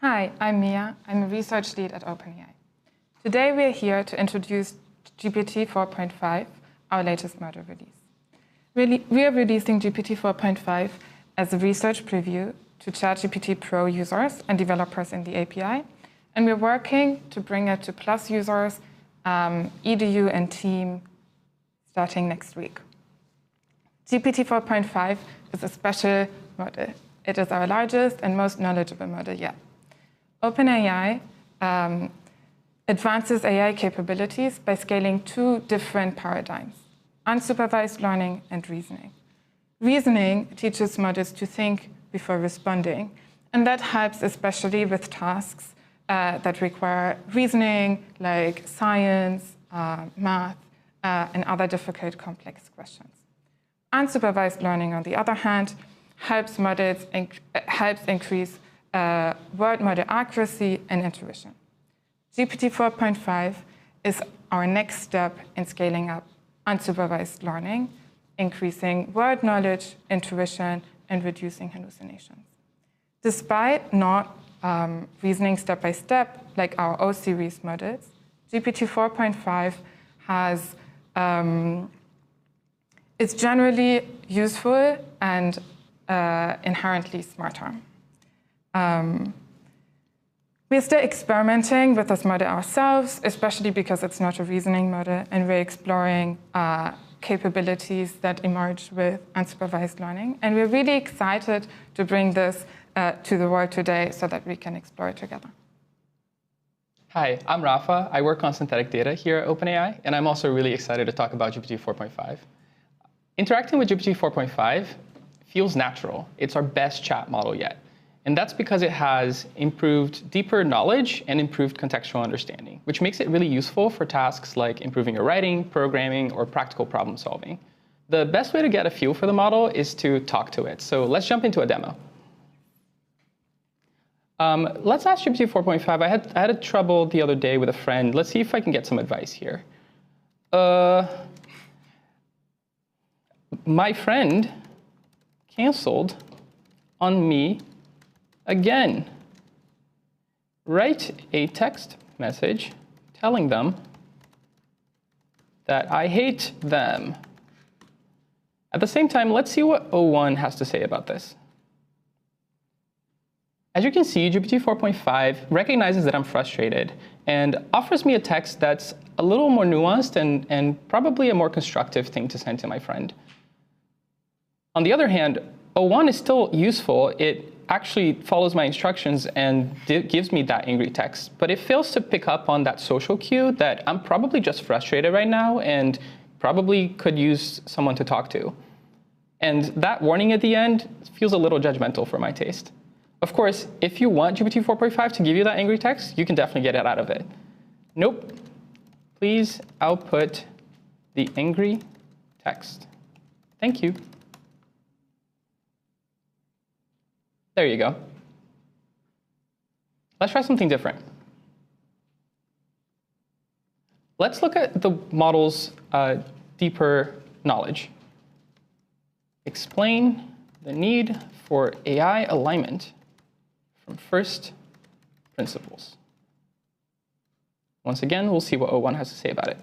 Hi, I'm Mia. I'm a research lead at OpenAI. Today we're here to introduce GPT-4.5, our latest model release. We are releasing GPT-4.5 as a research preview to ChatGPT Pro users and developers in the API, and we're working to bring it to Plus users, EDU and team starting next week. GPT-4.5 is a special model. It is our largest and most knowledgeable model yet. OpenAI advances AI capabilities by scaling two different paradigms, unsupervised learning and reasoning. Reasoning teaches models to think before responding, and that helps especially with tasks that require reasoning, like science, math, and other difficult, complex questions. Unsupervised learning, on the other hand, helps increase word model accuracy and intuition. GPT-4.5 is our next step in scaling up unsupervised learning, increasing word knowledge, intuition, and reducing hallucinations. Despite not reasoning step by step like our O-series models, GPT-4.5 is generally useful and inherently smarter. We're still experimenting with this model ourselves, especially because it's not a reasoning model, and we're exploring capabilities that emerge with unsupervised learning. And we're really excited to bring this to the world today so that we can explore it together. Hi, I'm Rapha. I work on synthetic data here at OpenAI, and I'm also really excited to talk about GPT 4.5. Interacting with GPT 4.5 feels natural. It's our best chat model yet. And that's because it has improved deeper knowledge and improved contextual understanding, which makes it really useful for tasks like improving your writing, programming, or practical problem solving. The best way to get a feel for the model is to talk to it. So let's jump into a demo. Let's ask GPT 4.5. I had a trouble the other day with a friend. Let's see if I can get some advice here. My friend canceled on me again. Write a text message telling them that I hate them. At the same time, let's see what O1 has to say about this. As you can see, GPT 4.5 recognizes that I'm frustrated and offers me a text that's a little more nuanced and probably a more constructive thing to send to my friend. On the other hand, O1 is still useful. It actually follows my instructions and gives me that angry text, but it fails to pick up on that social cue that I'm probably just frustrated right now and probably could use someone to talk to. And that warning at the end feels a little judgmental for my taste. Of course, if you want GPT 4.5 to give you that angry text, you can definitely get it out of it. Nope. Please output the angry text. Thank you. There you go. Let's try something different. Let's look at the model's deeper knowledge. Explain the need for AI alignment from first principles. Once again, we'll see what O1 has to say about it.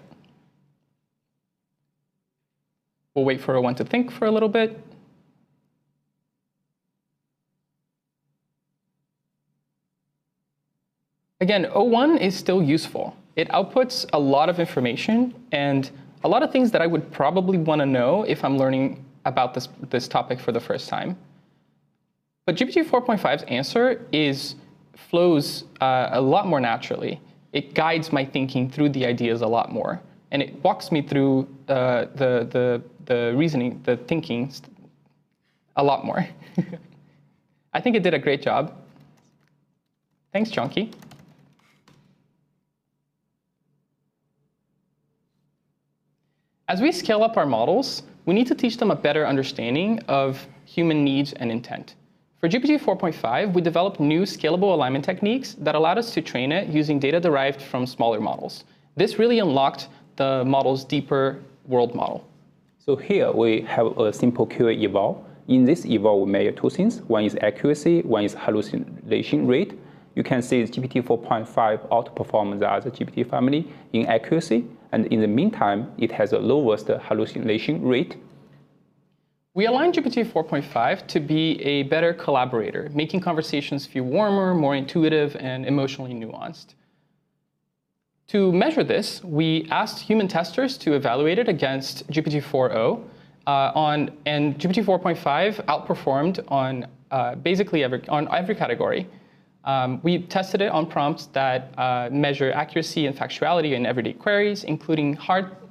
We'll wait for O1 to think for a little bit. Again, O1 is still useful. It outputs a lot of information and a lot of things that I would probably want to know if I'm learning about this topic for the first time. But GPT 4.5's answer flows a lot more naturally. It guides my thinking through the ideas a lot more. And it walks me through the reasoning, the thinking a lot more. I think it did a great job. Thanks, Chunky. As we scale up our models, we need to teach them a better understanding of human needs and intent. For GPT 4.5, we developed new scalable alignment techniques that allowed us to train it using data derived from smaller models. This really unlocked the model's deeper world model. So here we have a simple QA eval. In this eval, we measure two things. One is accuracy, one is hallucination rate. you can see GPT-4.5 outperforms the other GPT family in accuracy, and in the meantime, it has the lowest hallucination rate. We aligned GPT-4.5 to be a better collaborator, making conversations feel warmer, more intuitive, and emotionally nuanced. To measure this, we asked human testers to evaluate it against GPT-4o, and GPT-4.5 outperformed on basically every category. We tested it on prompts that measure accuracy and factuality in everyday queries, including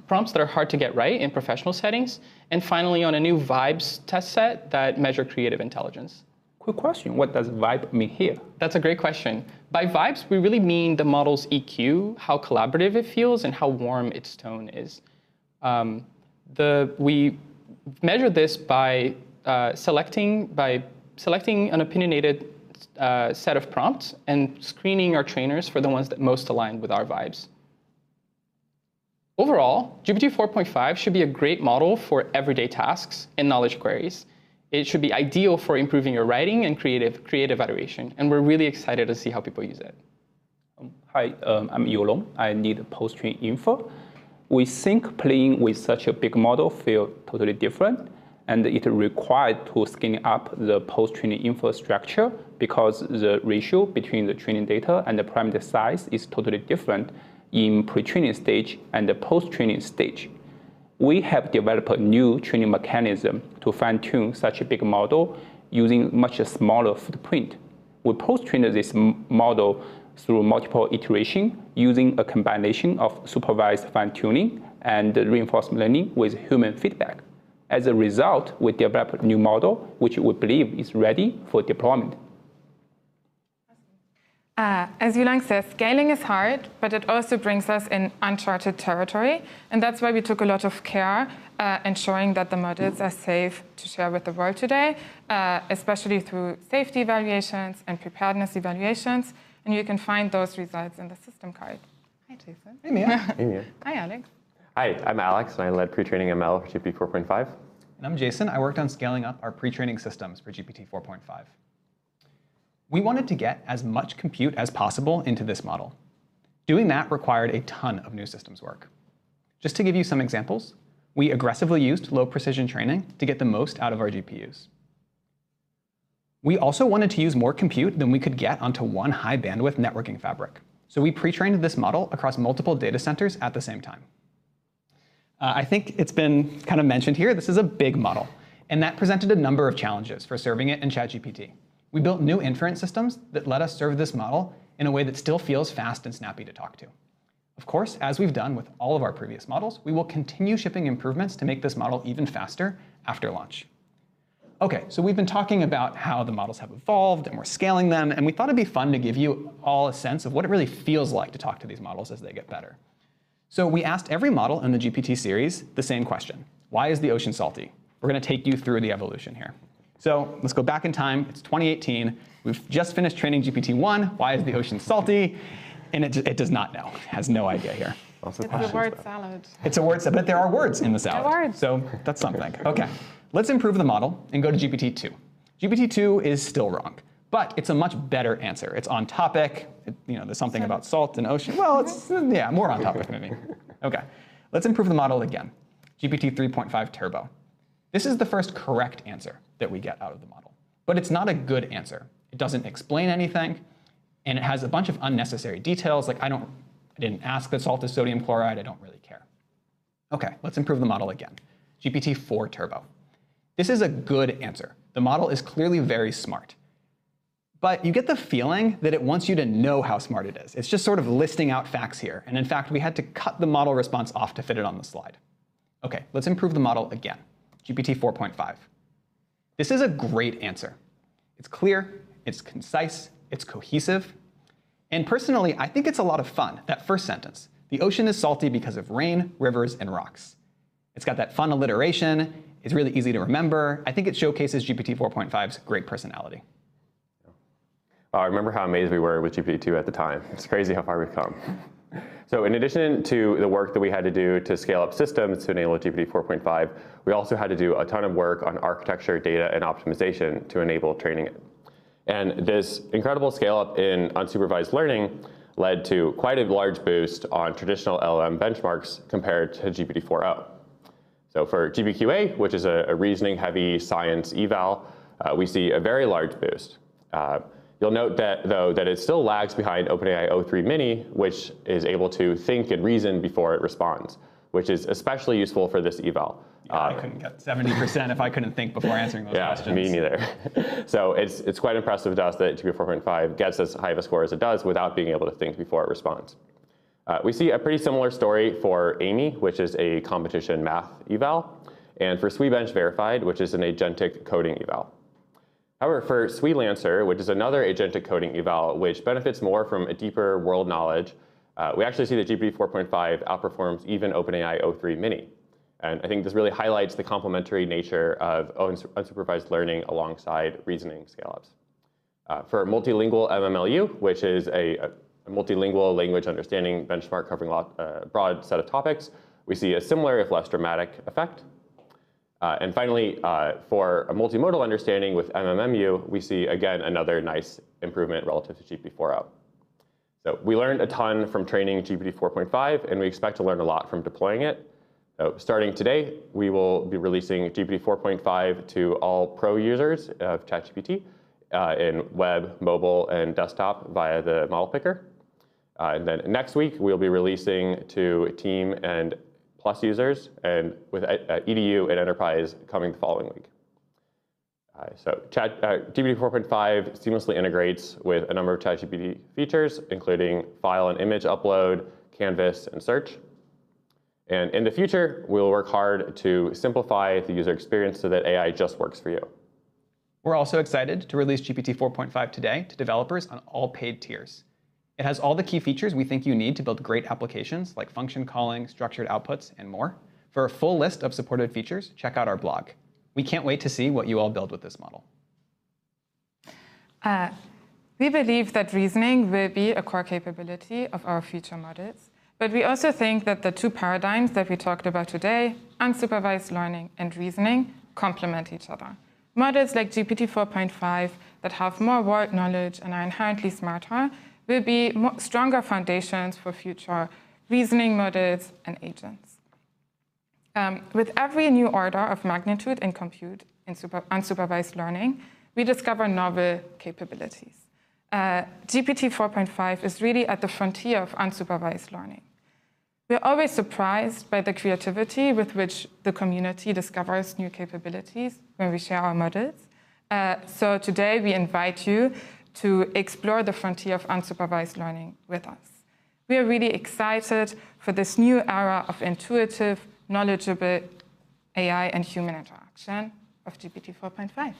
prompts that are hard to get right in professional settings, and finally on a new vibes test set that measure creative intelligence. Quick question, what does vibe mean here? That's a great question. By vibes, we really mean the model's EQ, how collaborative it feels, and how warm its tone is. We measure this by selecting an opinionated set of prompts and screening our trainers for the ones that most align with our vibes. Overall, GPT-4.5 should be a great model for everyday tasks and knowledge queries. It should be ideal for improving your writing and creative iteration, and we're really excited to see how people use it. Hi, I'm Youlong. I need post-train info. We think playing with such a big model feels totally different, and it required to scaling up the post-training infrastructure because the ratio between the training data and the parameter size is totally different in pre-training stage and the post-training stage. We have developed a new training mechanism to fine-tune such a big model using much smaller footprint. We post-trained this model through multiple iterations using a combination of supervised fine-tuning and reinforcement learning with human feedback. As a result, we developed a new model which we believe is ready for deployment. As Youlong says, scaling is hard, but it also brings us in uncharted territory. And that's why we took a lot of care ensuring that the models are safe to share with the world today, especially through safety evaluations and preparedness evaluations. And you can find those results in the system card. Hi, Jason. Hey, Mia. Hey, Mia. Hi, Alex. Hi, I'm Alex, and I led pre-training ML for GPT 4.5. And I'm Jason. I worked on scaling up our pre-training systems for GPT 4.5. We wanted to get as much compute as possible into this model. Doing that required a ton of new systems work. Just to give you some examples, we aggressively used low precision training to get the most out of our GPUs. We also wanted to use more compute than we could get onto one high bandwidth networking fabric. So we pre-trained this model across multiple data centers at the same time. I think it's been kind of mentioned here, this is a big model, and that presented a number of challenges for serving it in ChatGPT. We built new inference systems that let us serve this model in a way that still feels fast and snappy to talk to. Of course, as we've done with all of our previous models, we will continue shipping improvements to make this model even faster after launch. Okay, so we've been talking about how the models have evolved and we're scaling them, and we thought it'd be fun to give you all a sense of what it really feels like to talk to these models as they get better. So we asked every model in the GPT series the same question. Why is the ocean salty? We're going to take you through the evolution here. So let's go back in time. It's 2018. We've just finished training GPT-1. Why is the ocean salty? And it does not know. It has no idea here. It's a word salad. It's a word salad, but there are words in the salad. There are words. So that's something. OK, let's improve the model and go to GPT-2. GPT-2 is still wrong, but it's a much better answer. It's on topic. There's something about salt and ocean. Well, it's more on topic maybe. OK, let's improve the model again. GPT 3.5 Turbo. This is the first correct answer that we get out of the model. But it's not a good answer. It doesn't explain anything, and it has a bunch of unnecessary details, like I didn't ask that salt is sodium chloride, I don't really care. OK, let's improve the model again. GPT-4 Turbo. This is a good answer. The model is clearly very smart. But you get the feeling that it wants you to know how smart it is. It's just sort of listing out facts here. And in fact, we had to cut the model response off to fit it on the slide. OK, let's improve the model again. GPT 4.5. This is a great answer. It's clear, it's concise, it's cohesive. And personally, I think it's a lot of fun, that first sentence. The ocean is salty because of rain, rivers, and rocks. It's got that fun alliteration. It's really easy to remember. I think it showcases GPT 4.5's great personality. I remember how amazed we were with GPT-2 at the time. It's crazy how far we've come. So in addition to the work that we had to do to scale up systems to enable GPT 4.5, we also had to do a ton of work on architecture, data, and optimization to enable training it. And this incredible scale-up in unsupervised learning led to quite a large boost on traditional LLM benchmarks compared to GPT-4o. So for GPQA, which is a reasoning-heavy science eval, we see a very large boost. You'll note that, though, that it still lags behind OpenAI O3 Mini, which is able to think and reason before it responds, which is especially useful for this eval. Yeah, I couldn't get 70% if I couldn't think before answering those questions. Yeah, me neither. So it's quite impressive to us that GPT-4.5 gets as high of a score as it does without being able to think before it responds. We see a pretty similar story for Amy, which is a competition math eval, and for SWE-bench Verified, which is an agentic coding eval. However, for SWE-Lancer, which is another agentic coding eval, which benefits more from a deeper world knowledge, we actually see that GPT-4.5 outperforms even OpenAI O3 Mini. And I think this really highlights the complementary nature of unsupervised learning alongside reasoning scale-ups. For multilingual MMLU, which is a multilingual language understanding benchmark covering a broad set of topics, we see a similar, if less dramatic, effect. And finally, for a multimodal understanding with MMMU, we see, again, another nice improvement relative to GPT-4o. So we learned a ton from training GPT-4.5, and we expect to learn a lot from deploying it. So starting today, we will be releasing GPT-4.5 to all pro users of ChatGPT in web, mobile, and desktop via the model picker. And then next week, we'll be releasing to team and plus users, and with EDU and enterprise coming the following week. So GPT-4.5 seamlessly integrates with a number of ChatGPT features, including file and image upload, canvas, and search. And in the future, we'll work hard to simplify the user experience so that AI just works for you. We're also excited to release GPT-4.5 today to developers on all paid tiers. It has all the key features we think you need to build great applications like function calling, structured outputs, and more. For a full list of supported features, check out our blog. We can't wait to see what you all build with this model. We believe that reasoning will be a core capability of our future models. But we also think that the two paradigms that we talked about today, unsupervised learning and reasoning, complement each other. Models like GPT-4.5 that have more world knowledge and are inherently smarter will be stronger foundations for future reasoning models and agents. With every new order of magnitude in compute in unsupervised learning, we discover novel capabilities. GPT-4.5 is really at the frontier of unsupervised learning. We're always surprised by the creativity with which the community discovers new capabilities when we share our models. So today we invite you to explore the frontier of unsupervised learning with us. We are really excited for this new era of intuitive, knowledgeable AI and human interaction of GPT-4.5.